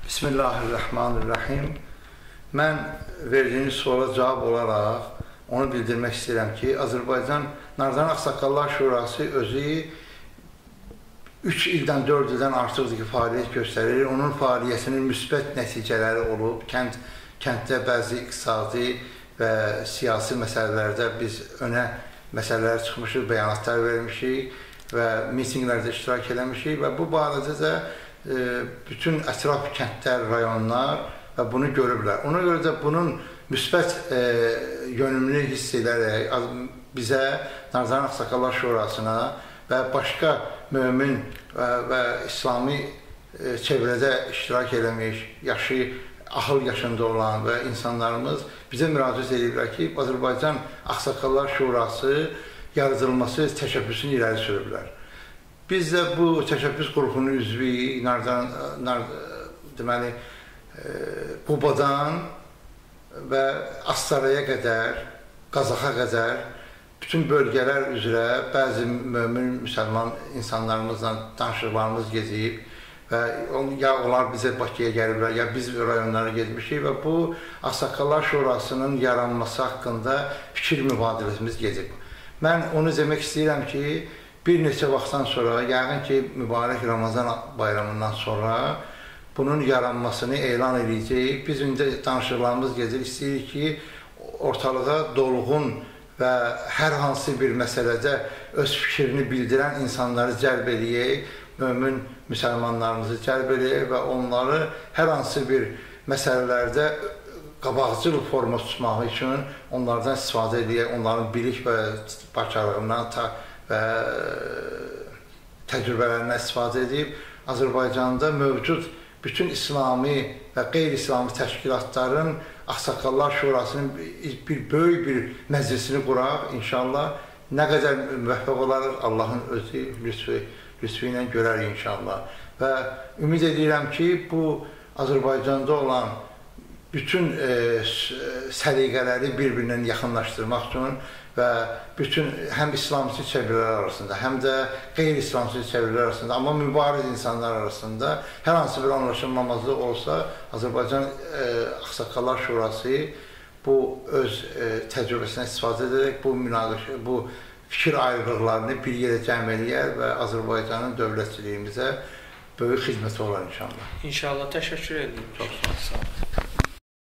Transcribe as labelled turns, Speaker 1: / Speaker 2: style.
Speaker 1: Bismillahirrahmanirrahim. Mən verdiyiniz suala cavab olaraq onu bildirmək istəyirəm ki, Azərbaycan Nardan Ağsaqqallar Şurası özü 3 ildən 4 ildən artıqdır ki, fəaliyyət göstərir. Onun fəaliyyətinin müsbət nəticələri olub. Kənddə bəzi iqtisadi və siyasi məsələlərdə biz önə məsələlər çıxmışıq, bəyanatlar vermişik və mitinqlərdə iştirak eləmişik və bu barədə də bütün ətraf kəndlər, rayonlar və bunu görüblər. Ona görə də bunun müsbət yönümünü hiss edərək bizə, Nardan Ağsaqqallar Şurasına və başqa mömin və İslami çevrədə iştirak eləmiş, axıl yaşında olan və insanlarımız bizə müraciət edirlər ki, Azərbaycan Ağsaqqallar Şurası yaradılması təşəbbüsünü irəli sürüblər. Biz də bu təşəbbüs qrupunun üzvüyük, deməli, Qubadan və Astaraya qədər, Qazaxa qədər bütün bölgələr üzrə bəzi mömin, müsəlman insanlarımızla danışıqlarımız gezib və ya onlar bizə Bakıya gəliblər, ya biz rayonlara gezmişik və bu Ağsaqqallar Şurasının yaranması haqqında fikir mübadiləsimiz gedib. Mən onu demək istəyirəm ki, bir neçə vaxtdan sonra, yəqin ki, mübarək Ramazan bayramından sonra bunun yaranmasını elan edəcəyik. Biz indi danışıqlarımız gedir, istəyirik ki, ortalığa dolğun və hər hansı bir məsələdə öz fikrini bildirən insanları cəlb edəyək, mömin müsəlmanlarımızı cəlb edəyək və onları hər hansı bir məsələlərdə qabaqcıl forma tutmaq üçün onlardan istifadə edəyək, onların bilik və bacarığından və təcrübələrindən istifadə edib, Azərbaycanda mövcud bütün İslami və qeyri-İslami təşkilatların Ağsaqqallar Şurasının bir böyük bir məclisini quraq, inşallah. Nə qədər müvəffəq olarıq, Allahın özü lütfü ilə görərik inşallah. Və ümid edirəm ki, bu Azərbaycanda olan bütün səliqələri bir-birindən yaxınlaşdırmaq üçün və bütün həm İslamçı çevrələr arasında, həm də qeyri-İslamçı çevrələr arasında, amma mübariz insanlar arasında hər hansı bir anlaşılmamazlıq olsa, Azərbaycan Ağsaqqallar Şurası bu öz təcrübəsindən istifadə edərək bu fikir ayrılıqlarını bir yerə cəm eləyər və Azərbaycanın dövlətçiliyimizə böyük xidməti olar inşallah.
Speaker 2: İnşallah, təşəkkür edirəm.
Speaker 1: Çox sağ olun.